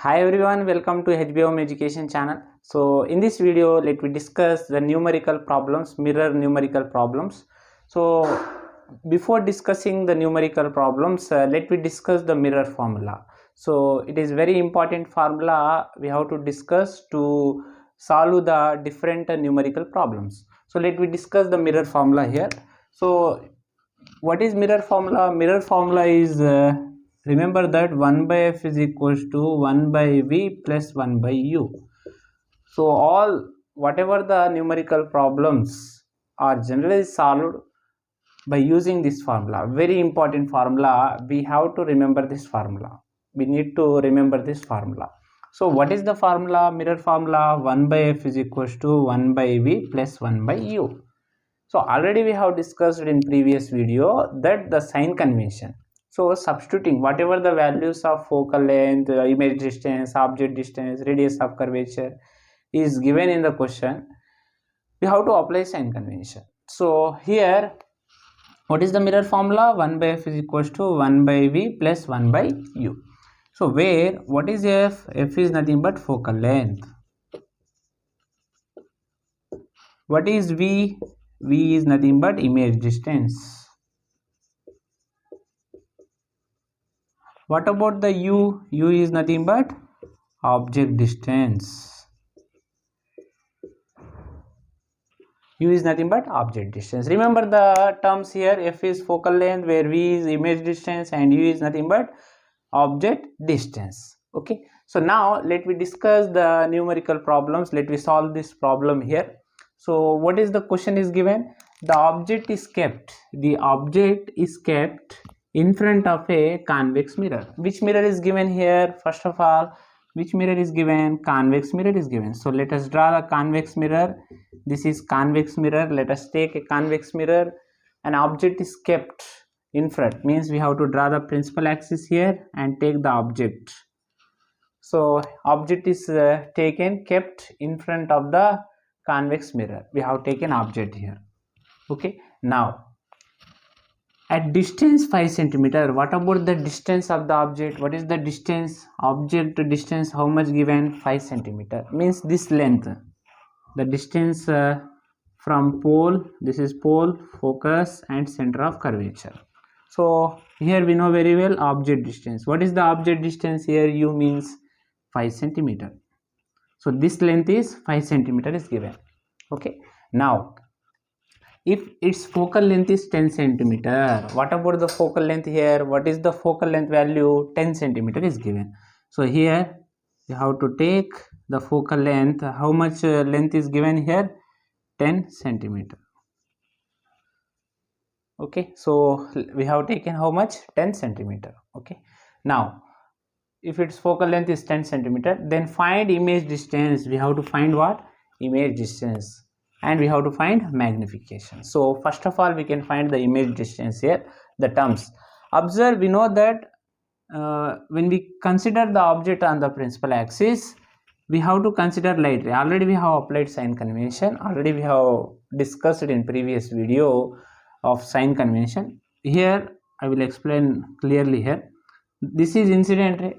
Hi everyone, welcome to HBOM Education channel. So in this video, let me discuss the numerical problems, mirror numerical problems. So before discussing the numerical problems, let me discuss the mirror formula. So it is very important formula we have to discuss to solve the different numerical problems. So let me discuss the mirror formula here. So what is mirror formula? Mirror formula is remember that 1 by f is equals to 1 by v plus 1 by u. So whatever the numerical problems are generally solved by using this formula. Very important formula. We have to remember this formula. We need to remember this formula. So what is the formula? Mirror formula 1 by f is equals to 1 by v plus 1 by u. So already we have discussed in previous video that the sign convention. So substituting whatever the values of focal length, image distance, object distance, radius of curvature is given in the question, we have to apply sign convention. So here, what is the mirror formula? 1 by f is equals to 1 by v plus 1 by u. So where, what is f? F is nothing but focal length. What is v? V is nothing but image distance. What about the u? U is nothing but object distance. U is nothing but object distance. Remember the terms here. F is focal length, where v is image distance, and u is nothing but object distance. Okay. So now let me discuss the numerical problems. Let me solve this problem here. So what is the question is given? The object is kept. The object is kept in front of a convex mirror. Which mirror is given here? First of all, which mirror is given? Convex mirror is given. So let us draw the convex mirror. This is convex mirror. Let us take a convex mirror. An object is kept in front, means we have to draw the principal axis here and take the object. So object is kept in front of the convex mirror. We have taken object here. Okay. Now at distance 5 centimeter, what about the distance of the object? What is the distance? Object distance, how much given? 5 centimeter, means this length, the distance from pole, this is pole, focus and center of curvature. So here we know very well object distance. What is the object distance here? U means 5 centimeter. So this length is 5 centimeter is given. Okay. Now if its focal length is 10 centimeter, what about the focal length here? What is the focal length value? 10 centimeter is given. So here you have to take the focal length. How much length is given here? 10 centimeter. Okay, so we have taken how much? 10 centimeter. Okay, now if its focal length is 10 centimeter, then find image distance. We have to find what? Image distance, and we have to find magnification. So first of all, we can find the image distance here, the terms. Observe, we know that when we consider the object on the principal axis, we have to consider light ray. Already we have applied sign convention. Already we have discussed it in previous video of sign convention. Here I will explain clearly here. This is incident ray.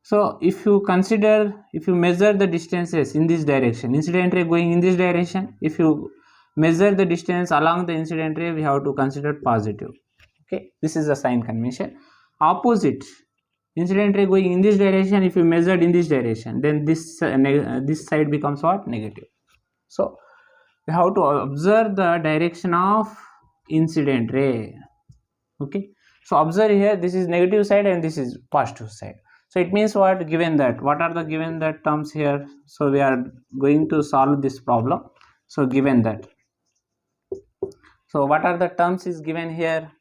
So if you measure the distances in this direction, incident ray going in this direction, if you measure the distance along the incident ray, we have to consider positive. Okay, this is the sign convention. Opposite, incident ray going in this direction, if you measured in this direction, then this side becomes what? Negative. So we have to observe the direction of incident ray. Okay, so observe here, this is negative side and this is positive side. So it means what? Given that, what are the given that terms here? So we are going to solve this problem. So given that, so what are the terms is given here?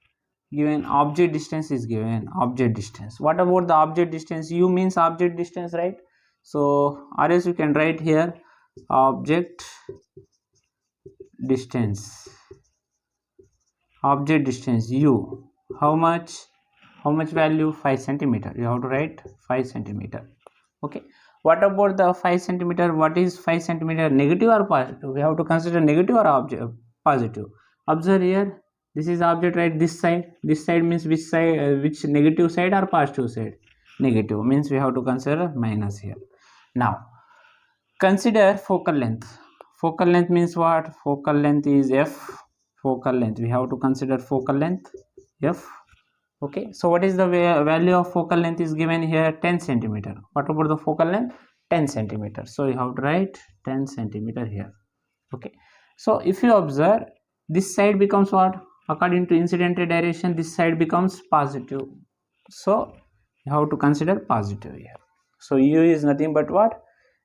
Given object distance is given. Object distance. What about the object distance? U means object distance, right? So or else you can write here object distance. Object distance U. How much? How much value? 5 centimeter. You have to write 5 centimeter. Okay. What about the 5 centimeter? What is 5 centimeter? Negative or positive? We have to consider negative or object positive. Observe here. This is object, right? This side. This side means which side? Which negative side or positive side? negative, means we have to consider minus here. Now consider focal length. Focal length means what? Focal length is f. Focal length, we have to consider focal length f. Okay, so what is the value of focal length is given here? 10 centimeter. What about the focal length? 10 centimeter. So you have to write 10 centimeter here. Okay, so if you observe, this side becomes what? According to incident ray direction, this side becomes positive. So you have to consider positive here. So u is nothing but what?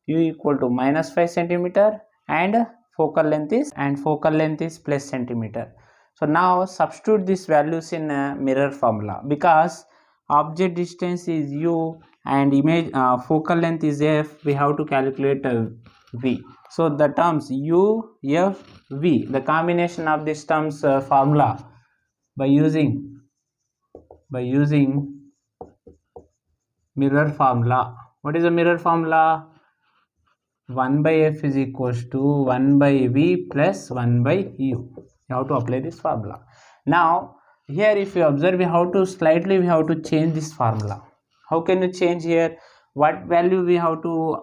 U equal to minus 5 centimeter and focal length is plus centimeter. So now substitute these values in a mirror formula, because object distance is u and image focal length is f. We have to calculate v. So the terms u, f, v, the combination of these terms formula by using mirror formula. What is the mirror formula? 1 by f is equals to 1 by v plus 1 by u. You have to apply this formula. Now here if you observe, we have to change this formula. How can you change here? What value we have to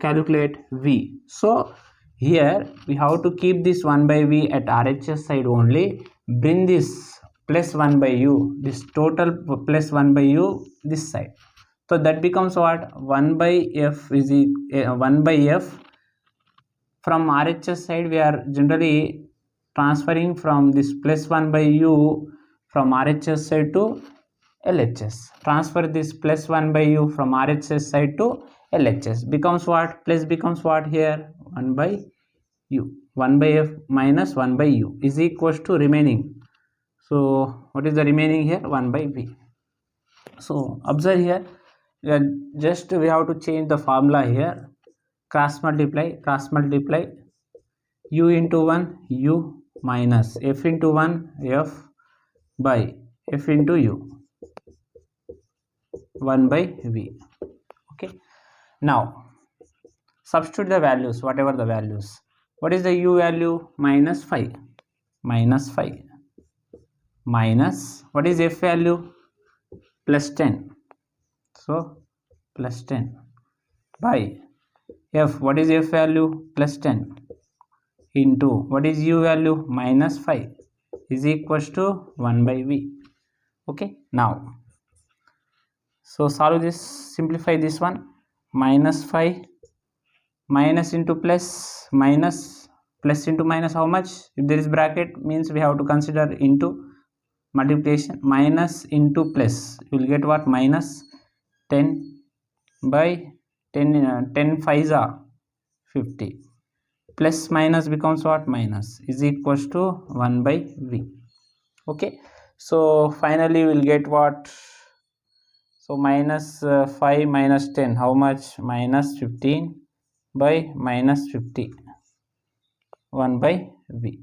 calculate? V. So here we have to keep this 1 by v at RHS side only. Bring this plus 1 by u, this total plus 1 by u this side. So that becomes what? 1 by f is 1 by f. From RHS side we are generally transferring from this plus 1 by u from RHS side to LHS. Transfer this plus 1 by u from RHS side to LHS. Becomes what? Plus becomes what here? 1 by u. 1 by f minus 1 by u is equals to remaining. So what is the remaining here? 1 by v. So observe here, just we have to change the formula here. Cross multiply u into 1 u minus f into 1 f by f into u 1 by v. Okay, now substitute the values, whatever the values. What is the u value? Minus 5 minus what is f value? Plus 10. So plus 10 by f. What is f value? Plus 10 into what is u value? Minus 5 is equals to 1 by v. Okay, now so solve this, simplify this one. Minus 5 minus into plus, minus plus into minus, how much? If there is bracket means we have to consider into multiplication. Minus into plus, you will get what? Minus 10 by 10 5s are 50. Plus minus becomes what? Minus is equals to 1 by v. Okay, so finally we will get what? So minus 5 minus 10, how much? Minus 15 by minus 50, 1 by v.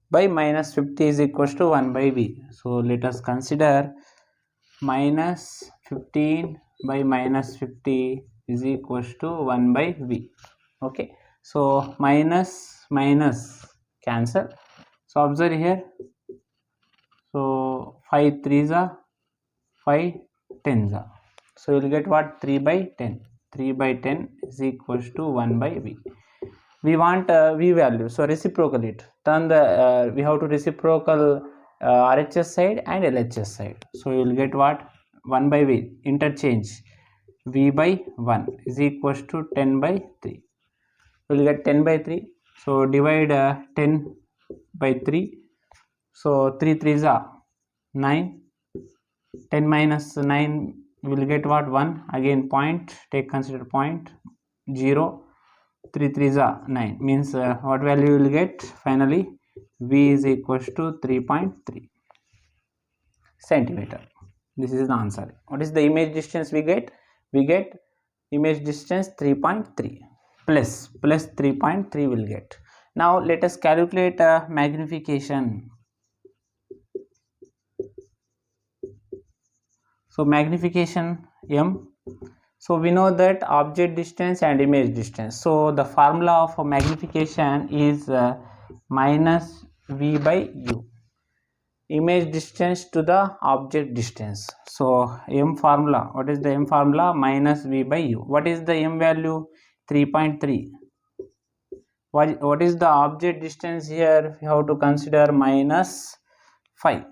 By minus 50 is equals to 1 by v. So let us consider minus 15 by minus 50 is equals to 1 by v. Okay, so minus cancel. So observe here, so 5 3s are 5 10s are, so you will get what? 3 by 10. 3 by 10 is equals to 1 by v. We want v value, so reciprocal it. Turn the we have to reciprocal RHS side and LHS side. So you will get what? 1 by v, interchange v by 1 is equals to 10 by 3. We will get 10 by 3. So divide 10 by 3. So 3 3s are 9. 10 minus 9 will get what? 1. Again point, take consider point 0. 3 3s are 9, means what value you will get? Finally v is equals to 3.3 centimeter. This is the answer. What is the image distance we get? We get image distance 3.3 plus 3.3 will get. Now let us calculate magnification. So magnification m. So we know that object distance and image distance. So the formula of magnification is minus v by u. image distance to the object distance. So m formula, what is the m formula? Minus v by u. What is the m value? 3.3. What is the object distance here? We have to consider minus 5.